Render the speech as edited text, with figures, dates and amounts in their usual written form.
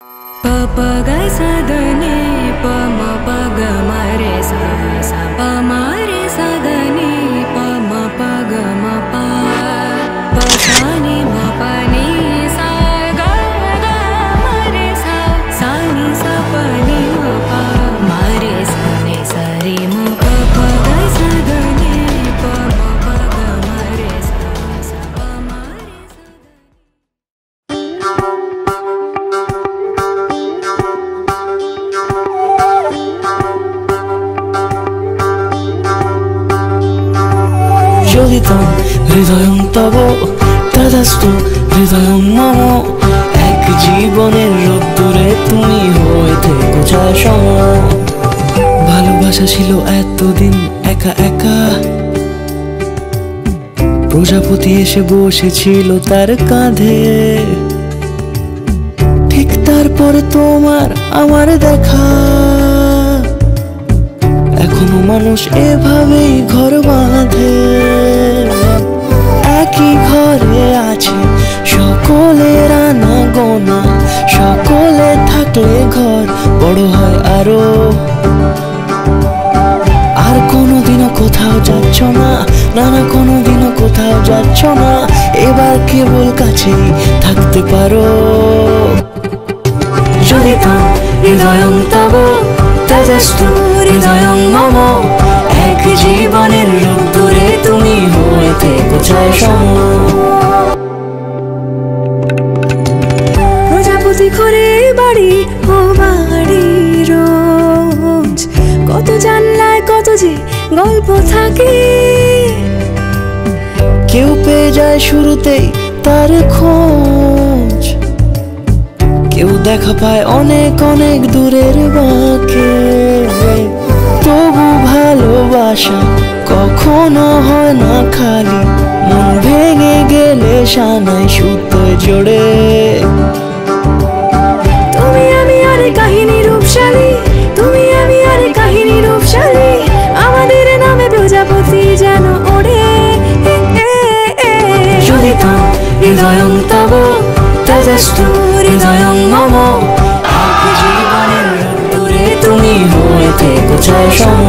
प प ग स ध नि प म प ग म रे सा सा प म रे सा ध नि प म प ग म प प सा नि म प नि सा ग ग म रे सा सा नि सा प नि म प म रे सा नि सा रे म प प ग स ध नि प म प ग म रे सा सा प म रे सा Joditam hridayam tabo tadastu hridayam mamo এক জীবনের রোদ্দুরে তুমি হয়ে থেকো ছায়া সম ভালোবাসা ছিল এতদিন একা একা প্রজাপতি এসে বসেছিল তার কাঁধে ঠিক তারপরে তোমার আমার দেখা এখনো মানুষ এভাবেই ঘর বাঁধে একই ঘরে আছে সকলের আনাগোনা সকলে থাকলে ঘর বড় হয় আরো আর কোনোদিনও কোথাও যাচ্ছ না না না কোনোদিনও কোথাও যাচ্ছ না এবার কেবল কাছেই থাকতে পারো যদি তো হৃদয়ং তব তেজস্তু হৃদয়ং মম এক জীবনের রোদ্দুরে তুমি হয়ে থেকো ছায়া সম প্রজাপতি ঘরে বাড়ি ও বাড়ি রোজ কত জানলায় কত যে গল্প থাকে কেউ পেয়ে যায় শুরুতেই তার খোঁজ কেউ দেখা পায় অনেক অনেক দূরের বাঁকে তবু ভালোবাসা কখনো হয় না খালি মন ভেঙে গেলে সানাই সুতোয় জোড়ে তুমি আমি আর কাহিনী রূপশালী তুমি আমি আর কাহিনী রূপশালী আমাদের নামে প্রজাপতি যেন ওড়ে যদি তো হৃদয়ং তব তেজস্তু হৃদয়ং মম এক জীবনের রোদ্দুরে তুমি হয়ে থেকো ছায়া সম